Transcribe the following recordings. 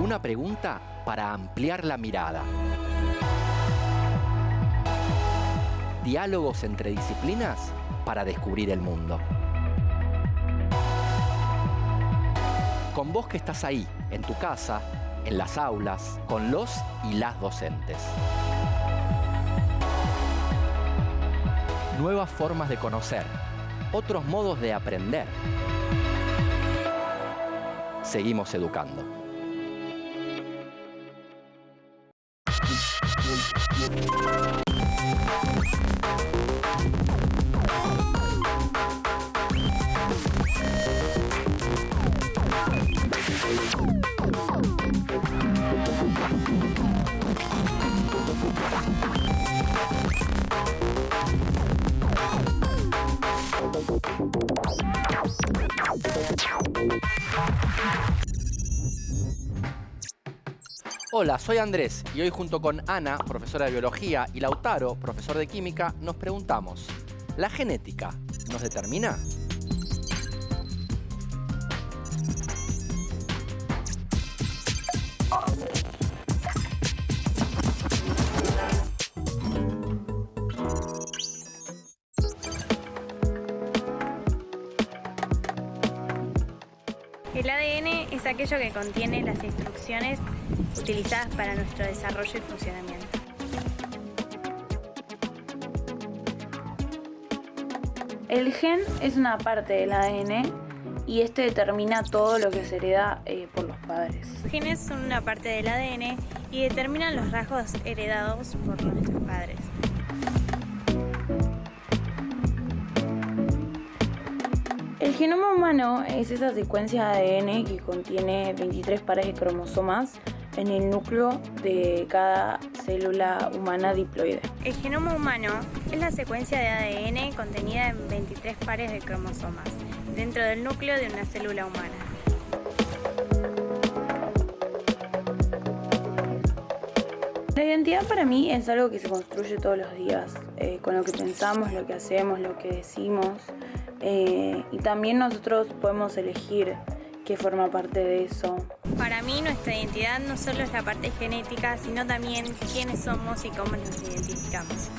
Una pregunta para ampliar la mirada. Diálogos entre disciplinas para descubrir el mundo. Con vos que estás ahí, en tu casa, en las aulas, con los y las docentes. Nuevas formas de conocer, otros modos de aprender. Seguimos educando. Hola, soy Andrés y hoy junto con Ana, profesora de biología, y Lautaro, profesor de química, nos preguntamos: ¿la genética nos determina? El ADN es aquello que contiene las instrucciones utilizadas para nuestro desarrollo y funcionamiento. El gen es una parte del ADN y este determina todo lo que se hereda por los padres. Los genes son una parte del ADN y determinan los rasgos heredados por nuestros padres. El genoma humano es esa secuencia de ADN que contiene 23 pares de cromosomas en el núcleo de cada célula humana diploide. El genoma humano es la secuencia de ADN contenida en 23 pares de cromosomas dentro del núcleo de una célula humana. La identidad para mí es algo que se construye todos los días, con lo que pensamos, lo que hacemos, lo que decimos. Y también nosotros podemos elegir qué forma parte de eso. Para mí nuestra identidad no solo es la parte genética, sino también quiénes somos y cómo nos identificamos.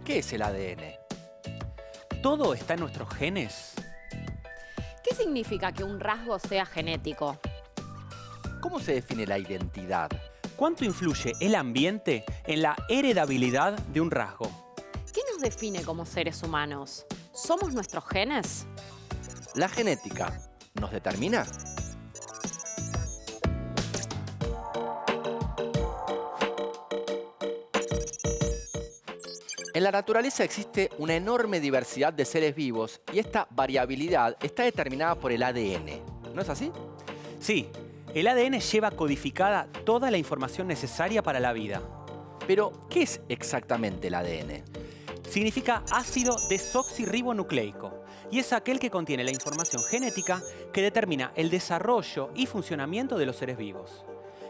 ¿Qué es el ADN? ¿Todo está en nuestros genes? ¿Qué significa que un rasgo sea genético? ¿Cómo se define la identidad? ¿Cuánto influye el ambiente en la heredabilidad de un rasgo? ¿Qué nos define como seres humanos? ¿Somos nuestros genes? ¿La genética nos determina? En la naturaleza existe una enorme diversidad de seres vivos y esta variabilidad está determinada por el ADN. ¿No es así? Sí, el ADN lleva codificada toda la información necesaria para la vida. Pero, ¿qué es exactamente el ADN? Significa ácido desoxirribonucleico y es aquel que contiene la información genética que determina el desarrollo y funcionamiento de los seres vivos.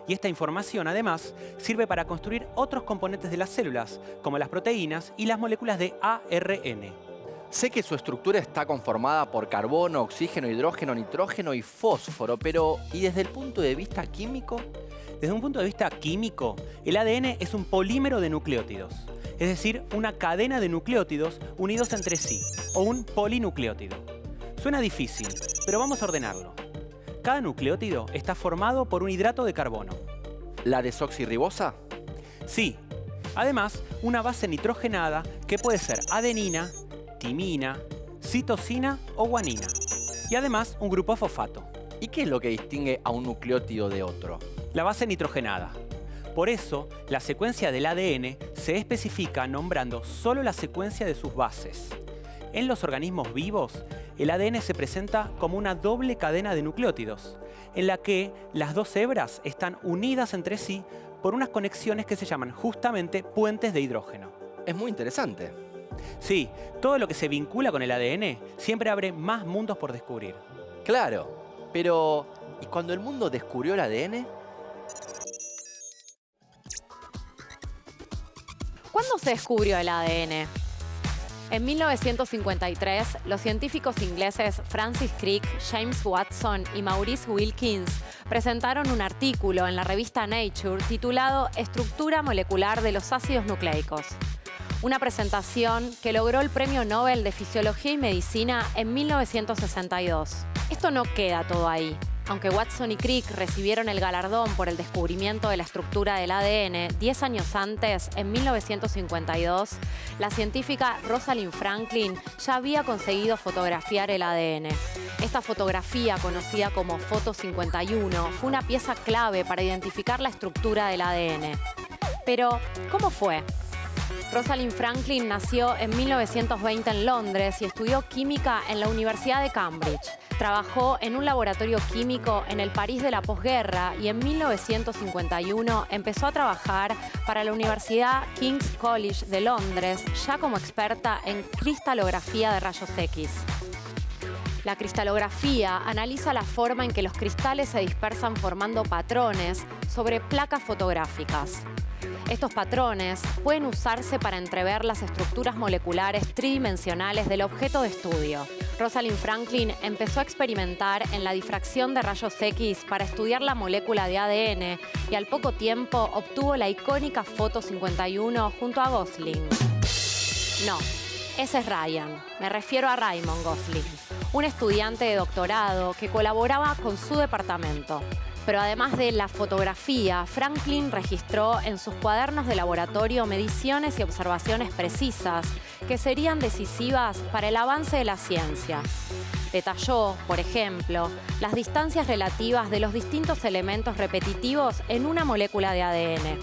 Y esta información, además, sirve para construir otros componentes de las células, como las proteínas y las moléculas de ARN. Sé que su estructura está conformada por carbono, oxígeno, hidrógeno, nitrógeno y fósforo, pero ¿y desde el punto de vista químico? Desde un punto de vista químico, el ADN es un polímero de nucleótidos, es decir, una cadena de nucleótidos unidos entre sí, o un polinucleótido. Suena difícil, pero vamos a ordenarlo. Cada nucleótido está formado por un hidrato de carbono. ¿La desoxirribosa? Sí. Además, una base nitrogenada que puede ser adenina, timina, citosina o guanina. Y además, un grupo fosfato. ¿Y qué es lo que distingue a un nucleótido de otro? La base nitrogenada. Por eso, la secuencia del ADN se especifica nombrando solo la secuencia de sus bases. En los organismos vivos, el ADN se presenta como una doble cadena de nucleótidos, en la que las dos hebras están unidas entre sí por unas conexiones que se llaman justamente puentes de hidrógeno. Es muy interesante. Sí, todo lo que se vincula con el ADN siempre abre más mundos por descubrir. Claro, pero ¿y cuando el mundo descubrió el ADN? ¿Cuándo se descubrió el ADN? En 1953, los científicos ingleses Francis Crick, James Watson y Maurice Wilkins presentaron un artículo en la revista Nature titulado Estructura molecular de los ácidos nucleicos. Una presentación que logró el Premio Nobel de Fisiología y Medicina en 1962. Esto no queda todo ahí. Aunque Watson y Crick recibieron el galardón por el descubrimiento de la estructura del ADN 10 años antes, en 1952, la científica Rosalind Franklin ya había conseguido fotografiar el ADN. Esta fotografía, conocida como Foto 51, fue una pieza clave para identificar la estructura del ADN. Pero, ¿cómo fue? Rosalind Franklin nació en 1920 en Londres y estudió química en la Universidad de Cambridge. Trabajó en un laboratorio químico en el París de la posguerra y en 1951 empezó a trabajar para la Universidad King's College de Londres, ya como experta en cristalografía de rayos X. La cristalografía analiza la forma en que los cristales se dispersan formando patrones sobre placas fotográficas. Estos patrones pueden usarse para entrever las estructuras moleculares tridimensionales del objeto de estudio. Rosalind Franklin empezó a experimentar en la difracción de rayos X para estudiar la molécula de ADN y al poco tiempo obtuvo la icónica Foto 51 junto a Gosling. No, ese es Ryan. Me refiero a Raymond Gosling, un estudiante de doctorado que colaboraba con su departamento. Pero además de la fotografía, Franklin registró en sus cuadernos de laboratorio mediciones y observaciones precisas que serían decisivas para el avance de la ciencia. Detalló, por ejemplo, las distancias relativas de los distintos elementos repetitivos en una molécula de ADN.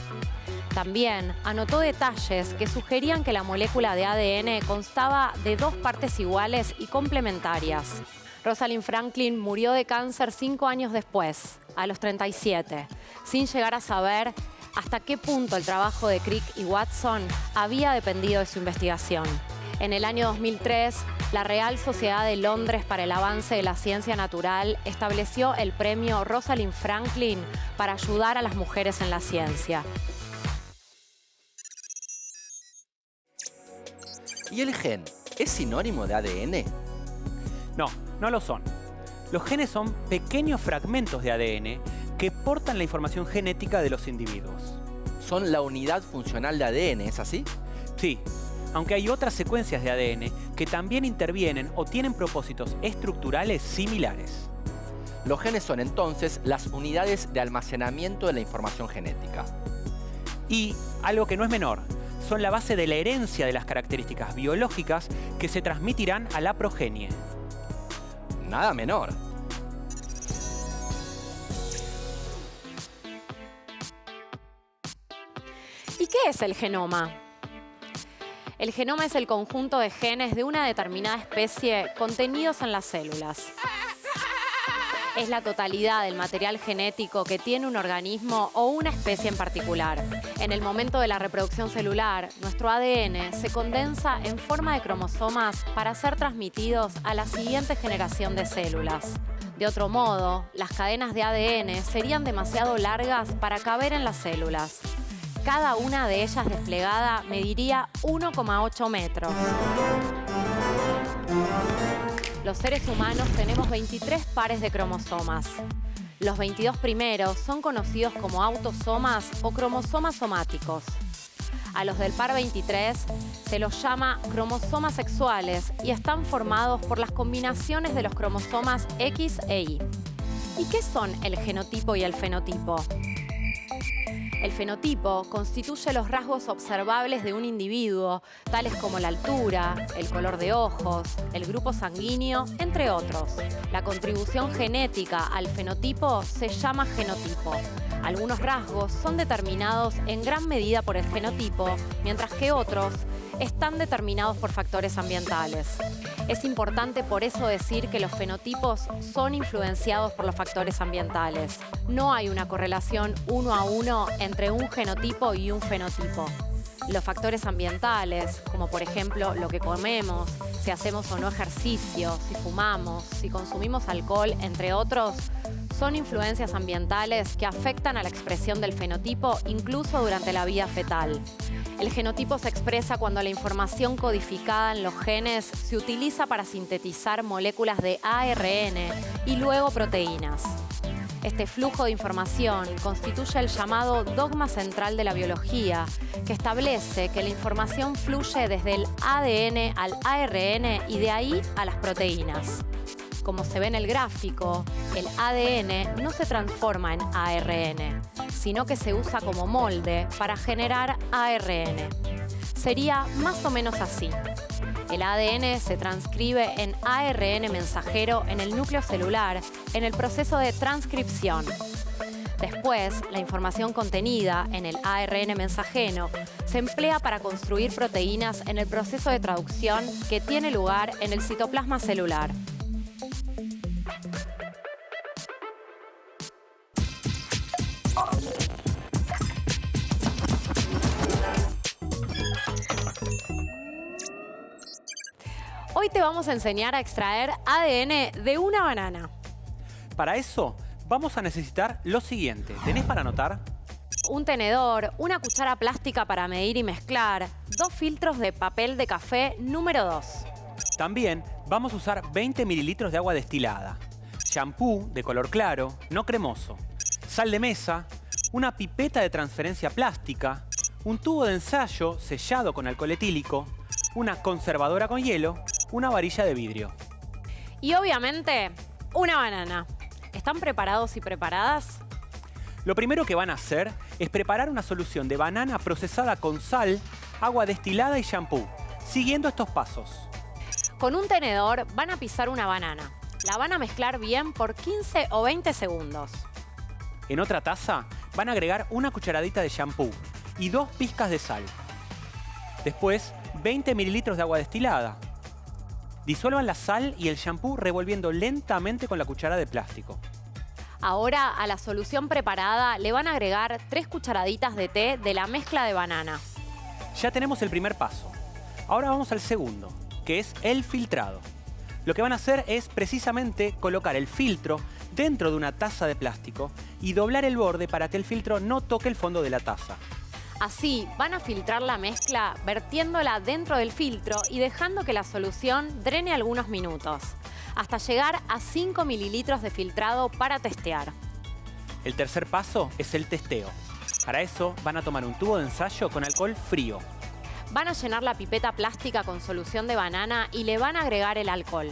También anotó detalles que sugerían que la molécula de ADN constaba de dos partes iguales y complementarias. Rosalind Franklin murió de cáncer 5 años después, a los 37, sin llegar a saber hasta qué punto el trabajo de Crick y Watson había dependido de su investigación. En el año 2003, la Real Sociedad de Londres para el Avance de la Ciencia Natural estableció el premio Rosalind Franklin para ayudar a las mujeres en la ciencia. ¿Y el gen es sinónimo de ADN? No, no lo son. Los genes son pequeños fragmentos de ADN que portan la información genética de los individuos. Son la unidad funcional de ADN, ¿es así? Sí, aunque hay otras secuencias de ADN que también intervienen o tienen propósitos estructurales similares. Los genes son entonces las unidades de almacenamiento de la información genética. Y algo que no es menor, son la base de la herencia de las características biológicas que se transmitirán a la progenie. Nada menor. ¿Y qué es el genoma? El genoma es el conjunto de genes de una determinada especie contenidos en las células. Es la totalidad del material genético que tiene un organismo o una especie en particular. En el momento de la reproducción celular, nuestro ADN se condensa en forma de cromosomas para ser transmitidos a la siguiente generación de células. De otro modo, las cadenas de ADN serían demasiado largas para caber en las células. Cada una de ellas desplegada mediría 1,8 metros. Los seres humanos tenemos 23 pares de cromosomas. Los 22 primeros son conocidos como autosomas o cromosomas somáticos. A los del par 23 se los llama cromosomas sexuales y están formados por las combinaciones de los cromosomas X e Y. ¿Y qué son el genotipo y el fenotipo? El fenotipo constituye los rasgos observables de un individuo, tales como la altura, el color de ojos, el grupo sanguíneo, entre otros. La contribución genética al fenotipo se llama genotipo. Algunos rasgos son determinados en gran medida por el genotipo, mientras que otros están determinados por factores ambientales. Es importante por eso decir que los fenotipos son influenciados por los factores ambientales. No hay una correlación 1 a 1 entre un genotipo y un fenotipo. Los factores ambientales, como por ejemplo lo que comemos, si hacemos o no ejercicio, si fumamos, si consumimos alcohol, entre otros, son influencias ambientales que afectan a la expresión del fenotipo incluso durante la vida fetal. El genotipo se expresa cuando la información codificada en los genes se utiliza para sintetizar moléculas de ARN y luego proteínas. Este flujo de información constituye el llamado dogma central de la biología, que establece que la información fluye desde el ADN al ARN y de ahí a las proteínas. Como se ve en el gráfico, el ADN no se transforma en ARN, sino que se usa como molde para generar ARN. Sería más o menos así. El ADN se transcribe en ARN mensajero en el núcleo celular en el proceso de transcripción. Después, la información contenida en el ARN mensajero se emplea para construir proteínas en el proceso de traducción que tiene lugar en el citoplasma celular. Hoy te vamos a enseñar a extraer ADN de una banana. Para eso, vamos a necesitar lo siguiente. ¿Tenés para anotar? Un tenedor, una cuchara plástica para medir y mezclar, 2 filtros de papel de café número 2. También vamos a usar 20 mililitros de agua destilada, shampoo de color claro, no cremoso, sal de mesa, una pipeta de transferencia plástica, un tubo de ensayo sellado con alcohol etílico, una conservadora con hielo, una varilla de vidrio. Y obviamente, una banana. ¿Están preparados y preparadas? Lo primero que van a hacer es preparar una solución de banana procesada con sal, agua destilada y shampoo, siguiendo estos pasos. Con un tenedor van a pisar una banana. La van a mezclar bien por 15 o 20 segundos. En otra taza van a agregar una cucharadita de shampoo y 2 pizcas de sal. Después, 20 mililitros de agua destilada. Disuelvan la sal y el shampoo revolviendo lentamente con la cuchara de plástico. Ahora a la solución preparada le van a agregar 3 cucharaditas de té de la mezcla de banana. Ya tenemos el primer paso. Ahora vamos al segundo, que es el filtrado. Lo que van a hacer es precisamente colocar el filtro dentro de una taza de plástico y doblar el borde para que el filtro no toque el fondo de la taza. Así van a filtrar la mezcla vertiéndola dentro del filtro y dejando que la solución drene algunos minutos, hasta llegar a 5 mililitros de filtrado para testear. El tercer paso es el testeo. Para eso van a tomar un tubo de ensayo con alcohol frío. Van a llenar la pipeta plástica con solución de banana y le van a agregar el alcohol.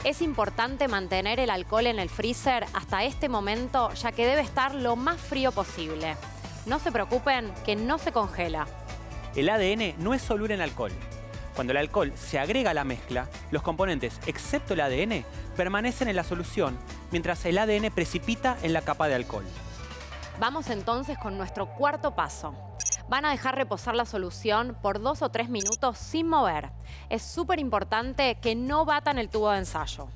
Es importante mantener el alcohol en el freezer hasta este momento, ya que debe estar lo más frío posible. No se preocupen, que no se congela. El ADN no es soluble en alcohol. Cuando el alcohol se agrega a la mezcla, los componentes, excepto el ADN, permanecen en la solución, mientras el ADN precipita en la capa de alcohol. Vamos entonces con nuestro cuarto paso. Van a dejar reposar la solución por 2 o 3 minutos sin mover. Es súper importante que no batan el tubo de ensayo.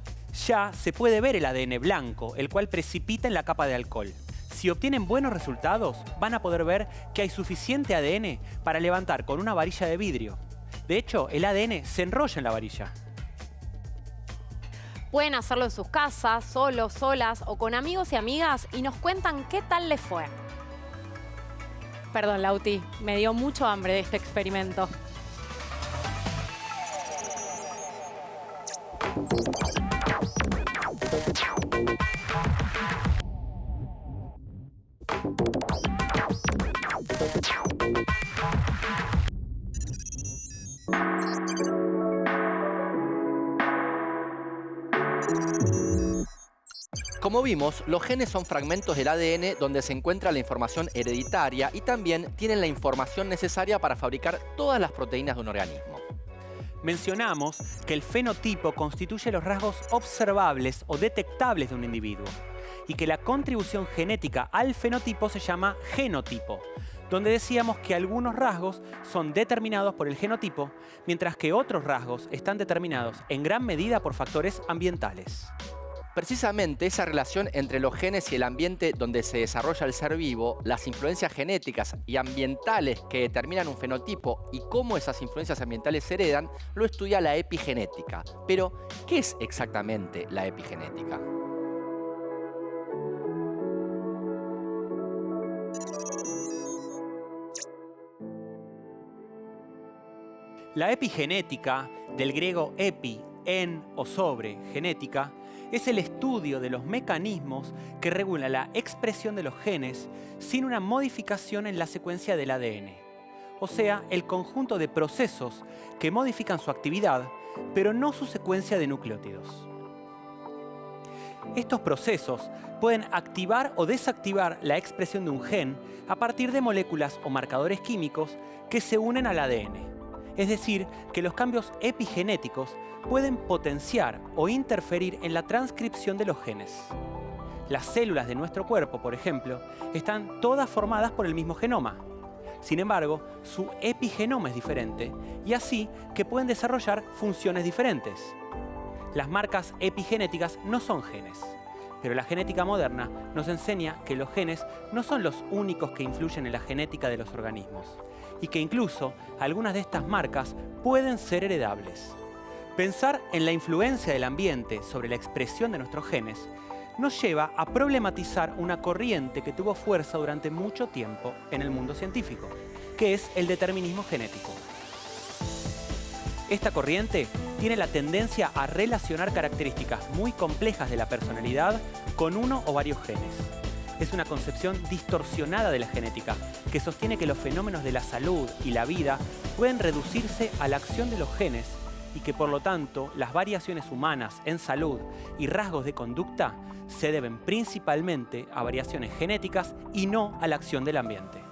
Ya se puede ver el ADN blanco, el cual precipita en la capa de alcohol. Si obtienen buenos resultados, van a poder ver que hay suficiente ADN para levantar con una varilla de vidrio. De hecho, el ADN se enrolla en la varilla. Pueden hacerlo en sus casas, solos, solas o con amigos y amigas y nos cuentan qué tal les fue. Perdón, Lauti, me dio mucho hambre de este experimento. Como vimos, los genes son fragmentos del ADN donde se encuentra la información hereditaria y también tienen la información necesaria para fabricar todas las proteínas de un organismo. Mencionamos que el fenotipo constituye los rasgos observables o detectables de un individuo y que la contribución genética al fenotipo se llama genotipo, donde decíamos que algunos rasgos son determinados por el genotipo, mientras que otros rasgos están determinados en gran medida por factores ambientales. Precisamente esa relación entre los genes y el ambiente donde se desarrolla el ser vivo, las influencias genéticas y ambientales que determinan un fenotipo y cómo esas influencias ambientales se heredan, lo estudia la epigenética. Pero, ¿qué es exactamente la epigenética? La epigenética, del griego epi, en o sobre, genética, es el estudio de los mecanismos que regulan la expresión de los genes sin una modificación en la secuencia del ADN. O sea, el conjunto de procesos que modifican su actividad, pero no su secuencia de nucleótidos. Estos procesos pueden activar o desactivar la expresión de un gen a partir de moléculas o marcadores químicos que se unen al ADN. Es decir, que los cambios epigenéticos pueden potenciar o interferir en la transcripción de los genes. Las células de nuestro cuerpo, por ejemplo, están todas formadas por el mismo genoma. Sin embargo, su epigenoma es diferente y así que pueden desarrollar funciones diferentes. Las marcas epigenéticas no son genes, pero la genética moderna nos enseña que los genes no son los únicos que influyen en la genética de los organismos y que incluso algunas de estas marcas pueden ser heredables. Pensar en la influencia del ambiente sobre la expresión de nuestros genes nos lleva a problematizar una corriente que tuvo fuerza durante mucho tiempo en el mundo científico, que es el determinismo genético. Esta corriente tiene la tendencia a relacionar características muy complejas de la personalidad con uno o varios genes. Es una concepción distorsionada de la genética que sostiene que los fenómenos de la salud y la vida pueden reducirse a la acción de los genes y que por lo tanto las variaciones humanas en salud y rasgos de conducta se deben principalmente a variaciones genéticas y no a la acción del ambiente.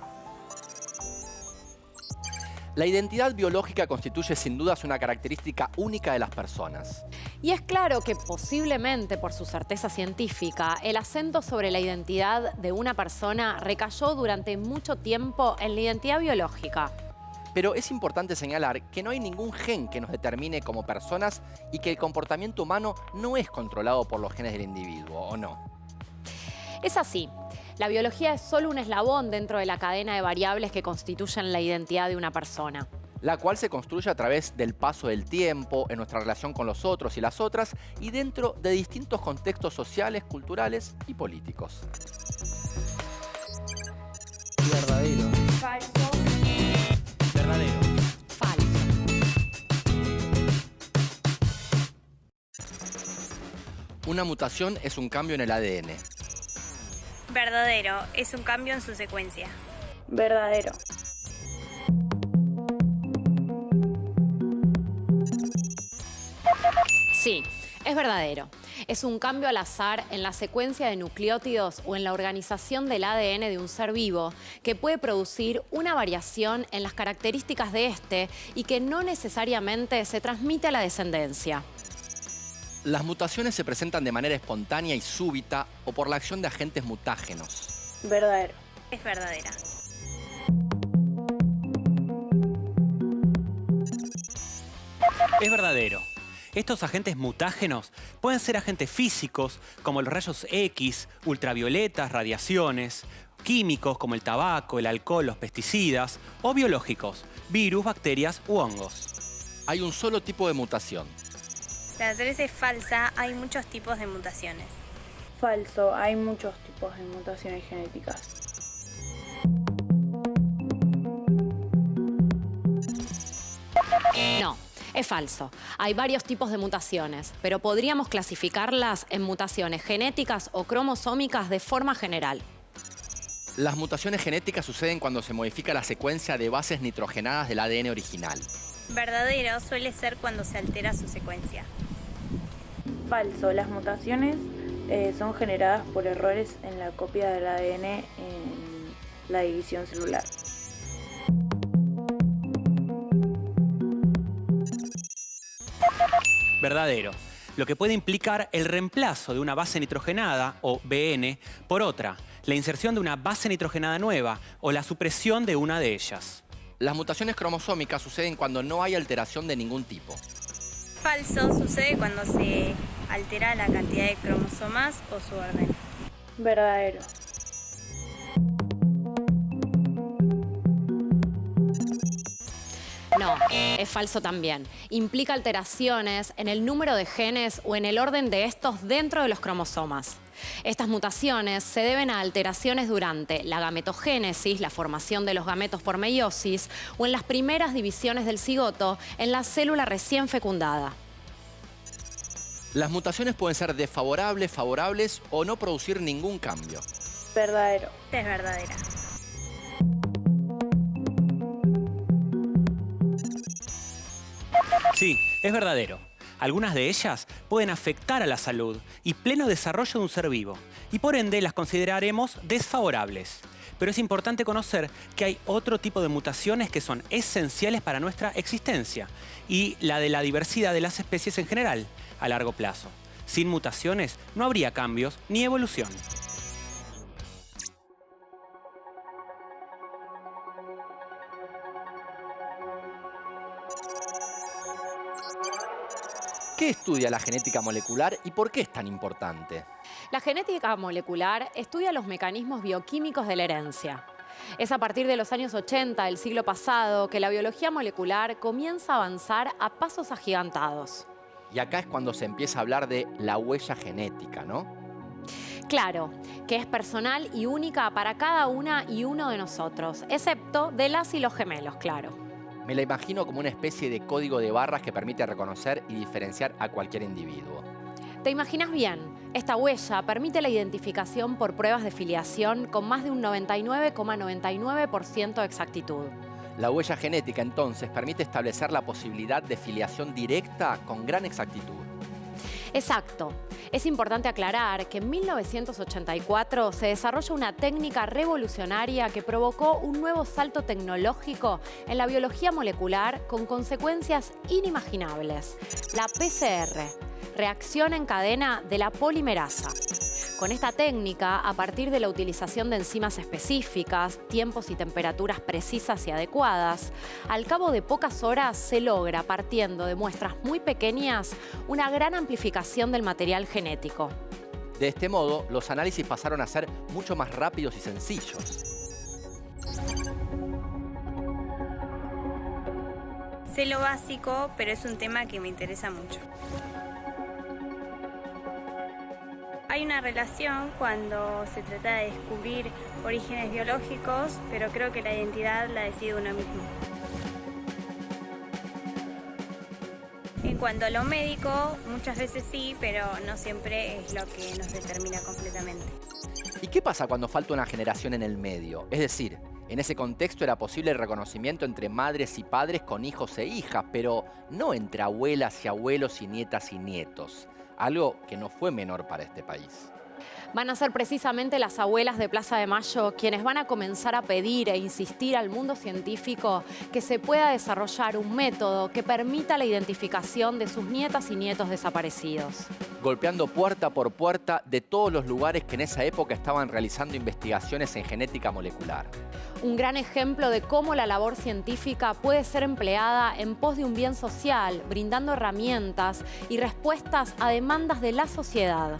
La identidad biológica constituye sin dudas una característica única de las personas. Y es claro que posiblemente por su certeza científica, el acento sobre la identidad de una persona recayó durante mucho tiempo en la identidad biológica. Pero es importante señalar que no hay ningún gen que nos determine como personas y que el comportamiento humano no es controlado por los genes del individuo, ¿o no? Es así. La biología es solo un eslabón dentro de la cadena de variables que constituyen la identidad de una persona. La cual se construye a través del paso del tiempo, en nuestra relación con los otros y las otras, y dentro de distintos contextos sociales, culturales y políticos. Verdadero. Falso. Verdadero. Falso. Una mutación es un cambio en el ADN. Verdadero, es un cambio en su secuencia. Verdadero. Sí, es verdadero. Es un cambio al azar en la secuencia de nucleótidos o en la organización del ADN de un ser vivo que puede producir una variación en las características de este y que no necesariamente se transmite a la descendencia. Las mutaciones se presentan de manera espontánea y súbita o por la acción de agentes mutágenos. Verdadero. Es verdadera. Es verdadero. Estos agentes mutágenos pueden ser agentes físicos, como los rayos X, ultravioletas, radiaciones, químicos como el tabaco, el alcohol, los pesticidas, o biológicos, virus, bacterias u hongos. Hay un solo tipo de mutación. La 3 es falsa, hay muchos tipos de mutaciones. Falso. Hay muchos tipos de mutaciones genéticas. No, es falso. Hay varios tipos de mutaciones, pero podríamos clasificarlas en mutaciones genéticas o cromosómicas de forma general. Las mutaciones genéticas suceden cuando se modifica la secuencia de bases nitrogenadas del ADN original. Verdadero suele ser cuando se altera su secuencia. Falso. Las mutaciones son generadas por errores en la copia del ADN en la división celular. Verdadero. Lo que puede implicar el reemplazo de una base nitrogenada, o BN, por otra, la inserción de una base nitrogenada nueva o la supresión de una de ellas. Las mutaciones cromosómicas suceden cuando no hay alteración de ningún tipo. Falso sucede cuando se altera la cantidad de cromosomas o su orden. Verdadero. No, es falso también. Implica alteraciones en el número de genes o en el orden de estos dentro de los cromosomas. Estas mutaciones se deben a alteraciones durante la gametogénesis, la formación de los gametos por meiosis, o en las primeras divisiones del cigoto en la célula recién fecundada. Las mutaciones pueden ser desfavorables, favorables o no producir ningún cambio. Verdadero. Es verdadera. Sí, es verdadero. Algunas de ellas pueden afectar a la salud y pleno desarrollo de un ser vivo, y por ende las consideraremos desfavorables. Pero es importante conocer que hay otro tipo de mutaciones que son esenciales para nuestra existencia y la de la diversidad de las especies en general, a largo plazo. Sin mutaciones no habría cambios ni evolución. ¿Qué estudia la genética molecular y por qué es tan importante? La genética molecular estudia los mecanismos bioquímicos de la herencia. Es a partir de los años 80 del siglo pasado que la biología molecular comienza a avanzar a pasos agigantados. Y acá es cuando se empieza a hablar de la huella genética, ¿no? Claro, que es personal y única para cada una y uno de nosotros, excepto de las y los gemelos, claro. Me la imagino como una especie de código de barras que permite reconocer y diferenciar a cualquier individuo. ¿Te imaginas bien? Esta huella permite la identificación por pruebas de filiación con más de un 99,99% de exactitud. La huella genética, entonces, permite establecer la posibilidad de filiación directa con gran exactitud. Exacto. Es importante aclarar que en 1984 se desarrolla una técnica revolucionaria que provocó un nuevo salto tecnológico en la biología molecular con consecuencias inimaginables. La PCR, reacción en cadena de la polimerasa. Con esta técnica, a partir de la utilización de enzimas específicas, tiempos y temperaturas precisas y adecuadas, al cabo de pocas horas se logra, partiendo de muestras muy pequeñas, una gran amplificación del material genético. De este modo, los análisis pasaron a ser mucho más rápidos y sencillos. Sé lo básico, pero es un tema que me interesa mucho. Hay una relación cuando se trata de descubrir orígenes biológicos, pero creo que la identidad la decide uno mismo. En cuanto a lo médico, muchas veces sí, pero no siempre es lo que nos determina completamente. ¿Y qué pasa cuando falta una generación en el medio? Es decir, en ese contexto era posible el reconocimiento entre madres y padres con hijos e hijas, pero no entre abuelas y abuelos y nietas y nietos. Algo que no fue menor para este país. Van a ser precisamente las abuelas de Plaza de Mayo quienes van a comenzar a pedir e insistir al mundo científico que se pueda desarrollar un método que permita la identificación de sus nietas y nietos desaparecidos. Golpeando puerta por puerta de todos los lugares que en esa época estaban realizando investigaciones en genética molecular. Un gran ejemplo de cómo la labor científica puede ser empleada en pos de un bien social, brindando herramientas y respuestas a demandas de la sociedad.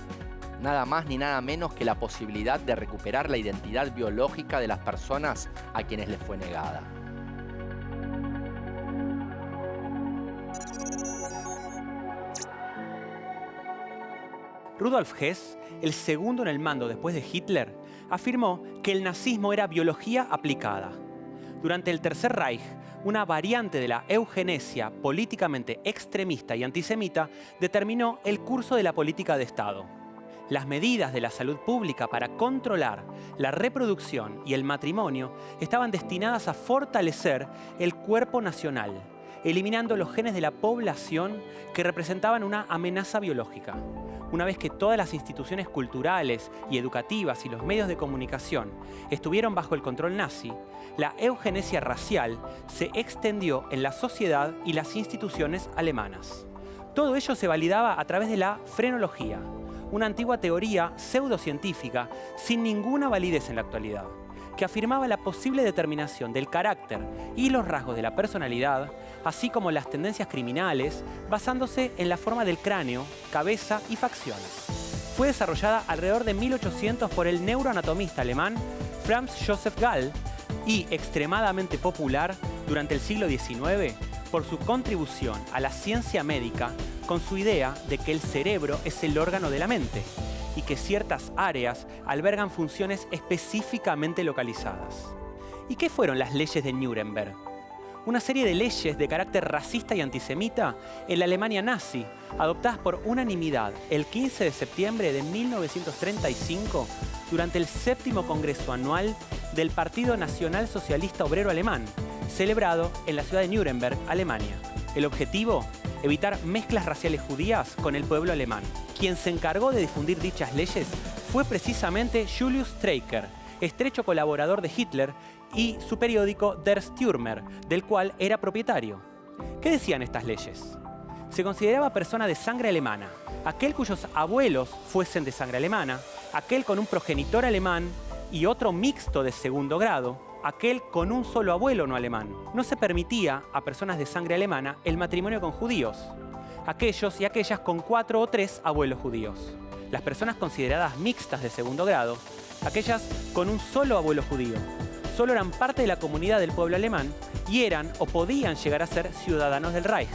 Nada más ni nada menos que la posibilidad de recuperar la identidad biológica de las personas a quienes les fue negada. Rudolf Hess, el segundo en el mando después de Hitler, afirmó que el nazismo era biología aplicada. Durante el Tercer Reich, una variante de la eugenesia políticamente extremista y antisemita determinó el curso de la política de Estado. Las medidas de la salud pública para controlar la reproducción y el matrimonio estaban destinadas a fortalecer el cuerpo nacional, eliminando los genes de la población que representaban una amenaza biológica. Una vez que todas las instituciones culturales y educativas y los medios de comunicación estuvieron bajo el control nazi, la eugenesia racial se extendió en la sociedad y las instituciones alemanas. Todo ello se validaba a través de la frenología, una antigua teoría pseudocientífica sin ninguna validez en la actualidad, que afirmaba la posible determinación del carácter y los rasgos de la personalidad, así como las tendencias criminales, basándose en la forma del cráneo, cabeza y facciones. Fue desarrollada alrededor de 1800 por el neuroanatomista alemán Franz Joseph Gall y extremadamente popular durante el siglo XIX por su contribución a la ciencia médica con su idea de que el cerebro es el órgano de la mente, y que ciertas áreas albergan funciones específicamente localizadas. ¿Y qué fueron las leyes de Nuremberg? Una serie de leyes de carácter racista y antisemita en la Alemania nazi, adoptadas por unanimidad el 15 de septiembre de 1935 durante el 7º Congreso Anual del Partido Nacional Socialista Obrero Alemán, celebrado en la ciudad de Nuremberg, Alemania. El objetivo: evitar mezclas raciales judías con el pueblo alemán. Quien se encargó de difundir dichas leyes fue precisamente Julius Streicher, estrecho colaborador de Hitler, y su periódico Der Stürmer, del cual era propietario. ¿Qué decían estas leyes? Se consideraba persona de sangre alemana aquel cuyos abuelos fuesen de sangre alemana, aquel con un progenitor alemán y otro mixto de segundo grado, aquel con un solo abuelo no alemán. No se permitía a personas de sangre alemana el matrimonio con judíos, aquellos y aquellas con 4 o 3 abuelos judíos. Las personas consideradas mixtas de segundo grado, aquellas con un solo abuelo judío, solo eran parte de la comunidad del pueblo alemán y eran o podían llegar a ser ciudadanos del Reich.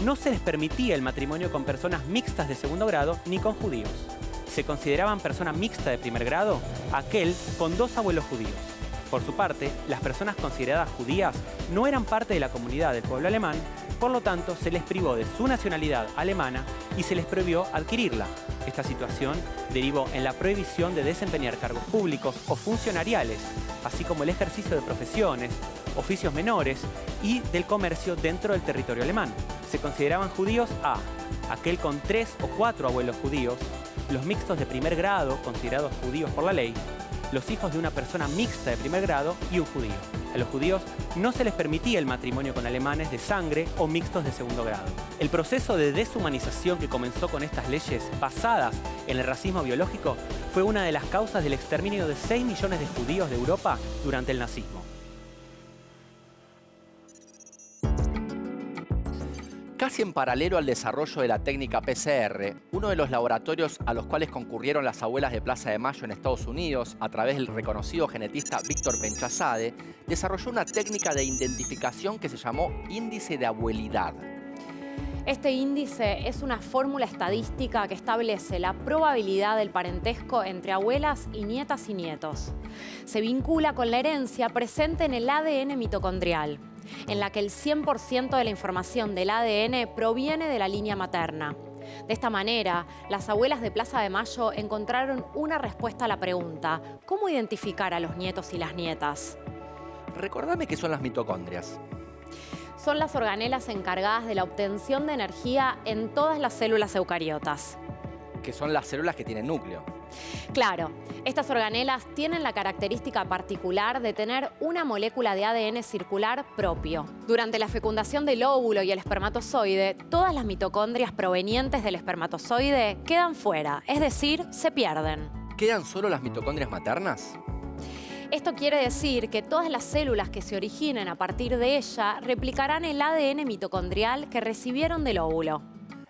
No se les permitía el matrimonio con personas mixtas de segundo grado ni con judíos. Se consideraban persona mixta de primer grado aquel con 2 abuelos judíos. Por su parte, las personas consideradas judías no eran parte de la comunidad del pueblo alemán, por lo tanto se les privó de su nacionalidad alemana y se les prohibió adquirirla. Esta situación derivó en la prohibición de desempeñar cargos públicos o funcionariales, así como el ejercicio de profesiones, oficios menores y del comercio dentro del territorio alemán. Se consideraban judíos a aquel con 3 o 4 abuelos judíos, los mixtos de primer grado, considerados judíos por la ley, los hijos de una persona mixta de primer grado y un judío. A los judíos no se les permitía el matrimonio con alemanes de sangre o mixtos de segundo grado. El proceso de deshumanización que comenzó con estas leyes basadas en el racismo biológico fue una de las causas del exterminio de 6 millones de judíos de Europa durante el nazismo. Casi en paralelo al desarrollo de la técnica PCR, uno de los laboratorios a los cuales concurrieron las abuelas de Plaza de Mayo en Estados Unidos, a través del reconocido genetista Víctor Benchazade, desarrolló una técnica de identificación que se llamó índice de abuelidad. Este índice es una fórmula estadística que establece la probabilidad del parentesco entre abuelas y nietos. Se vincula con la herencia presente en el ADN mitocondrial, en la que el 100% de la información del ADN proviene de la línea materna. De esta manera, las abuelas de Plaza de Mayo encontraron una respuesta a la pregunta: ¿cómo identificar a los nietos y las nietas? Recordame qué son las mitocondrias. Son las organelas encargadas de la obtención de energía en todas las células eucariotas. Que son las células que tienen núcleo. Claro, estas organelas tienen la característica particular de tener una molécula de ADN circular propio. Durante la fecundación del óvulo y el espermatozoide, todas las mitocondrias provenientes del espermatozoide quedan fuera, es decir, se pierden. ¿Quedan solo las mitocondrias maternas? Esto quiere decir que todas las células que se originen a partir de ella replicarán el ADN mitocondrial que recibieron del óvulo.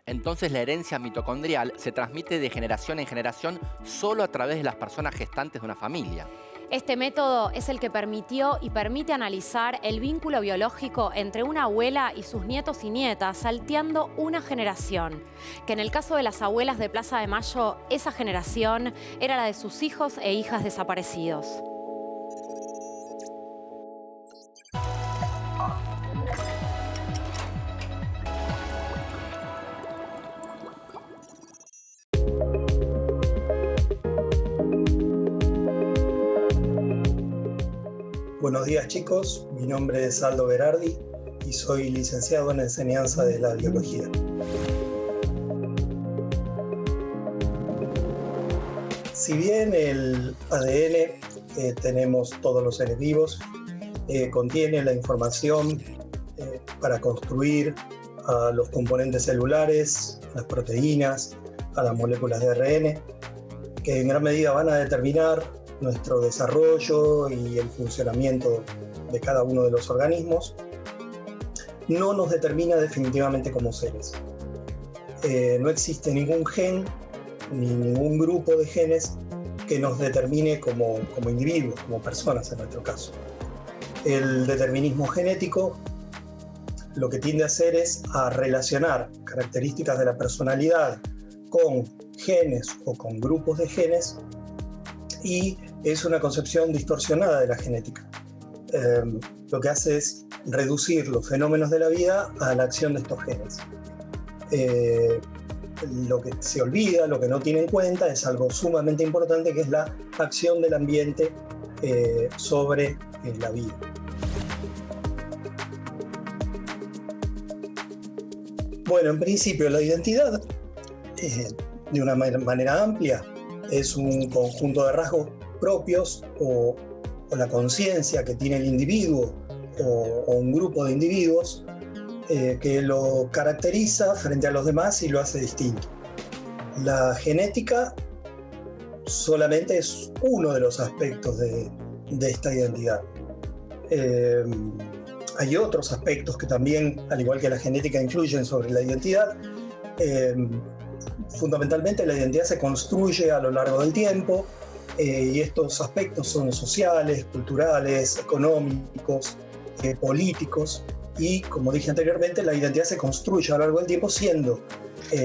Entonces la herencia mitocondrial se transmite de generación en generación solo a través de las personas gestantes de una familia. Este método es el que permitió y permite analizar el vínculo biológico entre una abuela y sus nietos y nietas salteando una generación, que en el caso de las abuelas de Plaza de Mayo, esa generación era la de sus hijos e hijas desaparecidos. Buenos días chicos, mi nombre es Aldo Berardi y soy licenciado en enseñanza de la biología. Si bien el ADN que tenemos todos los seres vivos contiene la información para construir a los componentes celulares, a las proteínas, a las moléculas de ARN, que en gran medida van a determinar nuestro desarrollo y el funcionamiento de cada uno de los organismos, no nos determina definitivamente como seres. No existe ningún gen ni ningún grupo de genes que nos determine como individuos, como personas en nuestro caso. El determinismo genético lo que tiende a hacer es a relacionar características de la personalidad con genes o con grupos de genes, y es una concepción distorsionada de la genética. Lo que hace es reducir los fenómenos de la vida a la acción de estos genes. Lo que se olvida, lo que no tiene en cuenta, es algo sumamente importante, que es la acción del ambiente sobre la vida. Bueno, en principio la identidad, de una manera amplia, es un conjunto de rasgos propios o la conciencia que tiene el individuo o un grupo de individuos que lo caracteriza frente a los demás y lo hace distinto. La genética solamente es uno de los aspectos de esta identidad. Hay otros aspectos que también, al igual que la genética, influyen sobre la identidad. Fundamentalmente la identidad se construye a lo largo del tiempo, y estos aspectos son sociales, culturales, económicos, políticos, y como dije anteriormente, la identidad se construye a lo largo del tiempo, siendo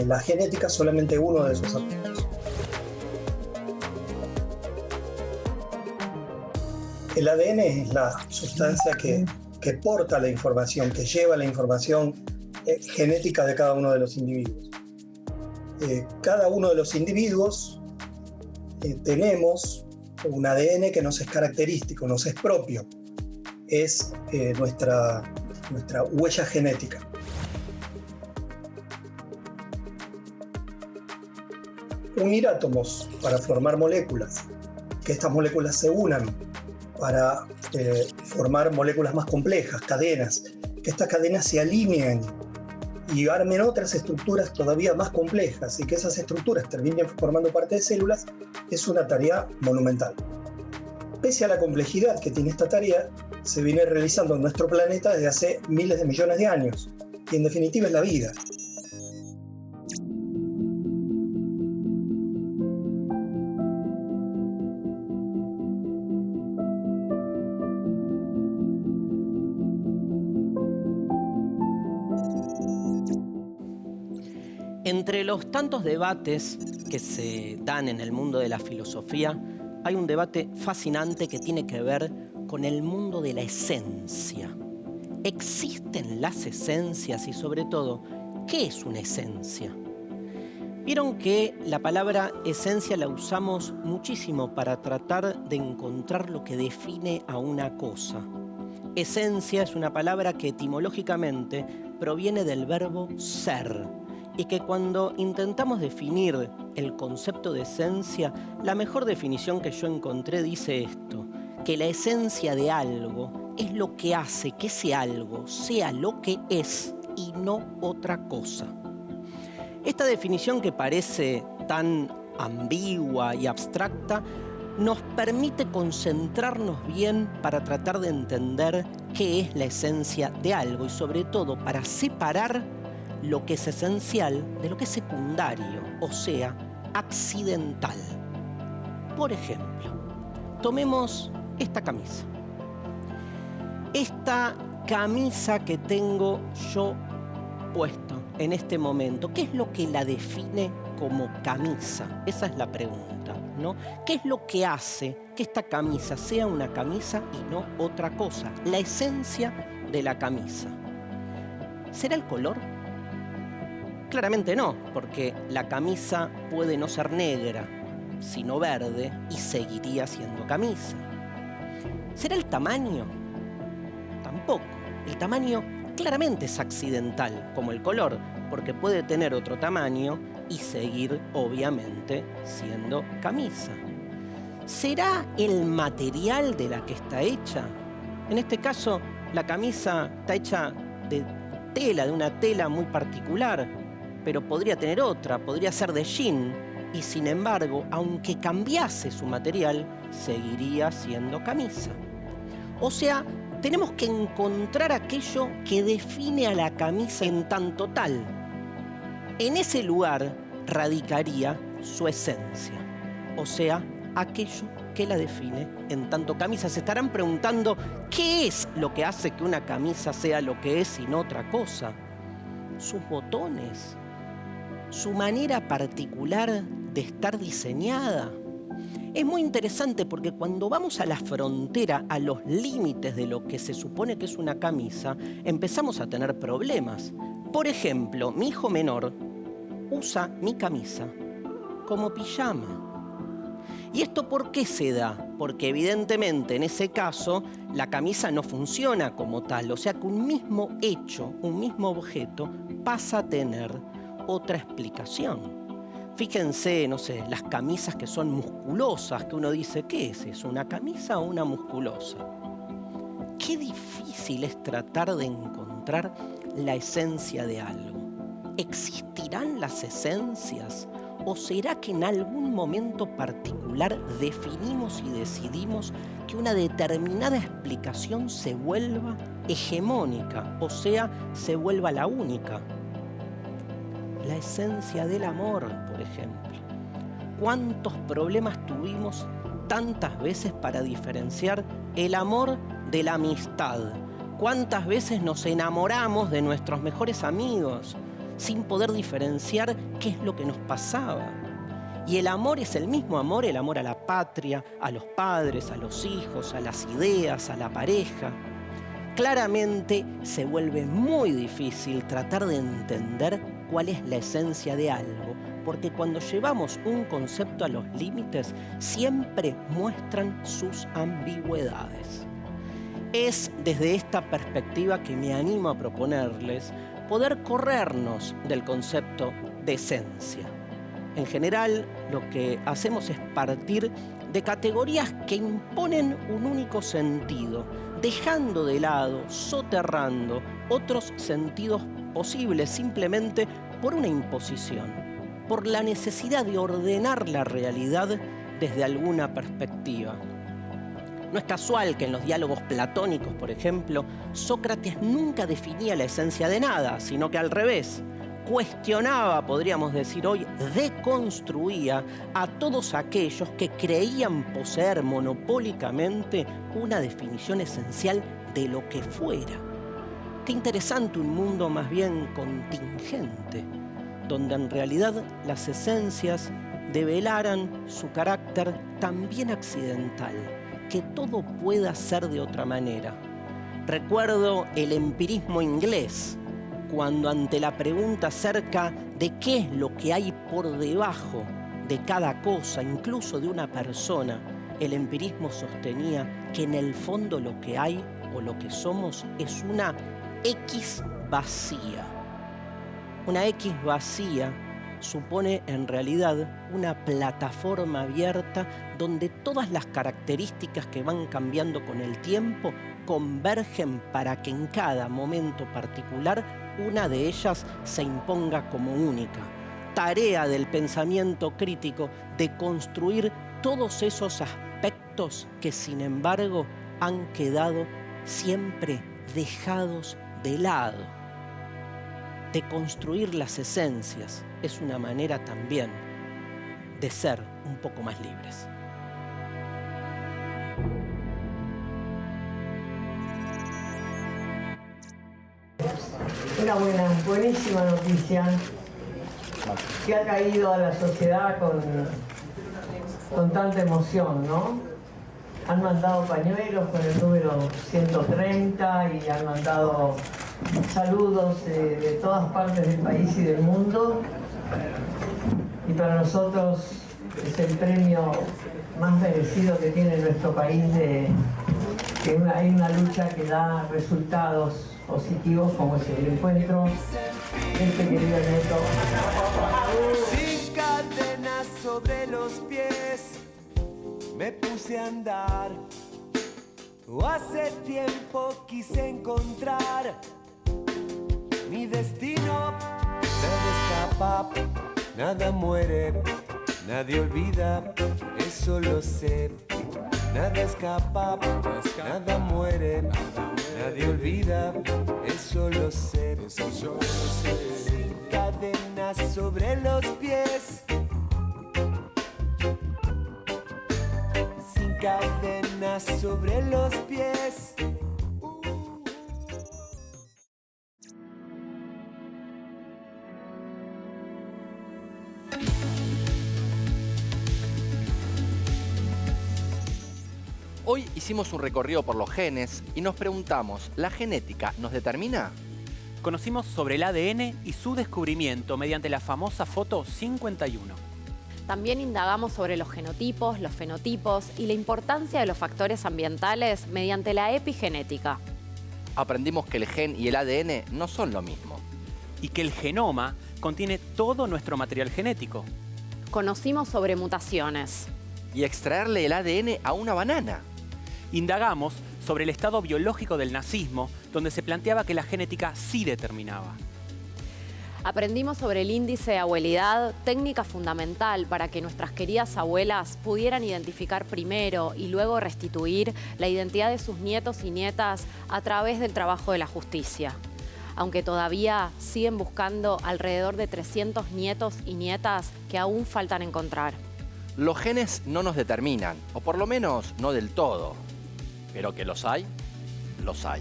la genética solamente uno de esos aspectos. El ADN es la sustancia que porta la información, que lleva la información genética de cada uno de los individuos. Cada uno de los individuos tenemos un ADN que nos es característico, nos es propio, es nuestra huella genética. Unir átomos para formar moléculas, que estas moléculas se unan para formar moléculas más complejas, cadenas, que estas cadenas se alineen y armen otras estructuras todavía más complejas, y que esas estructuras terminen formando parte de células, es una tarea monumental. Pese a la complejidad que tiene esta tarea, se viene realizando en nuestro planeta desde hace miles de millones de años, y en definitiva es la vida. Entre los tantos debates que se dan en el mundo de la filosofía, hay un debate fascinante que tiene que ver con el mundo de la esencia. ¿Existen las esencias? Y sobre todo, ¿qué es una esencia? Vieron que la palabra esencia la usamos muchísimo para tratar de encontrar lo que define a una cosa. Esencia es una palabra que etimológicamente proviene del verbo ser, y que cuando intentamos definir el concepto de esencia, la mejor definición que yo encontré dice esto: que la esencia de algo es lo que hace que ese algo sea lo que es y no otra cosa. Esta definición, que parece tan ambigua y abstracta, nos permite concentrarnos bien para tratar de entender qué es la esencia de algo, y sobre todo para separar lo que es esencial de lo que es secundario, o sea, accidental. Por ejemplo, tomemos esta camisa. Esta camisa que tengo yo puesta en este momento, ¿qué es lo que la define como camisa? Esa es la pregunta, ¿no? ¿Qué es lo que hace que esta camisa sea una camisa y no otra cosa? La esencia de la camisa. ¿Será el color? Claramente no, porque la camisa puede no ser negra, sino verde, y seguiría siendo camisa. ¿Será el tamaño? Tampoco. El tamaño claramente es accidental, como el color, porque puede tener otro tamaño y seguir, obviamente, siendo camisa. ¿Será el material de la que está hecha? En este caso, la camisa está hecha de tela, de una tela muy particular, pero podría tener otra, podría ser de jean, y sin embargo, aunque cambiase su material, seguiría siendo camisa. O sea, tenemos que encontrar aquello que define a la camisa en tanto tal. En ese lugar radicaría su esencia, o sea, aquello que la define en tanto camisa. Se estarán preguntando, ¿qué es lo que hace que una camisa sea lo que es y no otra cosa? Sus botones, su manera particular de estar diseñada? Es muy interesante porque cuando vamos a la frontera, a los límites de lo que se supone que es una camisa, empezamos a tener problemas. Por ejemplo, mi hijo menor usa mi camisa como pijama. ¿Y esto por qué se da? Porque evidentemente en ese caso la camisa no funciona como tal, o sea que un mismo hecho, un mismo objeto pasa a tener otra explicación. Fíjense, no sé, las camisas que son musculosas, que uno dice, ¿qué es eso? ¿Una camisa o una musculosa? Qué difícil es tratar de encontrar la esencia de algo. ¿Existirán las esencias? ¿O será que en algún momento particular definimos y decidimos que una determinada explicación se vuelva hegemónica, o sea, se vuelva la única? La esencia del amor, por ejemplo. ¿Cuántos problemas tuvimos tantas veces para diferenciar el amor de la amistad? ¿Cuántas veces nos enamoramos de nuestros mejores amigos sin poder diferenciar qué es lo que nos pasaba? Y el amor es el mismo amor, el amor a la patria, a los padres, a los hijos, a las ideas, a la pareja. Claramente se vuelve muy difícil tratar de entender cuál es la esencia de algo, porque cuando llevamos un concepto a los límites, siempre muestran sus ambigüedades. Es desde esta perspectiva que me animo a proponerles poder corrernos del concepto de esencia. En general, lo que hacemos es partir de categorías que imponen un único sentido, dejando de lado, soterrando otros sentidos posibles simplemente por una imposición, por la necesidad de ordenar la realidad desde alguna perspectiva. No es casual que en los diálogos platónicos, por ejemplo, Sócrates nunca definía la esencia de nada, sino que al revés, cuestionaba, podríamos decir hoy, deconstruía a todos aquellos que creían poseer monopólicamente una definición esencial de lo que fuera. Qué interesante un mundo más bien contingente, donde en realidad las esencias develaran su carácter también accidental, que todo pueda ser de otra manera. Recuerdo el empirismo inglés, cuando ante la pregunta acerca de qué es lo que hay por debajo de cada cosa, incluso de una persona, el empirismo sostenía que en el fondo lo que hay o lo que somos es una X vacía. Una X vacía supone en realidad una plataforma abierta donde todas las características que van cambiando con el tiempo convergen para que en cada momento particular una de ellas se imponga como única. Tarea del pensamiento crítico de construir todos esos aspectos que sin embargo han quedado siempre dejados de lado. De construir las esencias es una manera también de ser un poco más libres. Una buenísima noticia que ha caído a la sociedad con tanta emoción, ¿no? Han mandado pañuelos con el número 130 y han mandado saludos de todas partes del país y del mundo. Y para nosotros es el premio más merecido que tiene nuestro país, de que hay una lucha que da resultados positivos, como es el encuentro de este querido nieto. Sin cadenas sobre los pies me puse a andar. Hace tiempo quise encontrar mi destino. Nada escapa, nada muere, nadie olvida, eso lo sé. Nada escapa, nada muere, nadie olvida, eso lo sé. Sin cadenas sobre los pies, sin cadenas sobre los pies. Hoy hicimos un recorrido por los genes y nos preguntamos, ¿la genética nos determina? Conocimos sobre el ADN y su descubrimiento mediante la famosa foto 51. También indagamos sobre los genotipos, los fenotipos y la importancia de los factores ambientales mediante la epigenética. Aprendimos que el gen y el ADN no son lo mismo. Y que el genoma contiene todo nuestro material genético. Conocimos sobre mutaciones. Y extraerle el ADN a una banana. Indagamos sobre el estado biológico del nazismo, donde se planteaba que la genética sí determinaba. Aprendimos sobre el índice de abuelidad, técnica fundamental para que nuestras queridas abuelas pudieran identificar primero y luego restituir la identidad de sus nietos y nietas a través del trabajo de la justicia. Aunque todavía siguen buscando alrededor de 300 nietos y nietas que aún faltan encontrar. Los genes no nos determinan, o por lo menos no del todo. Pero que los hay, los hay.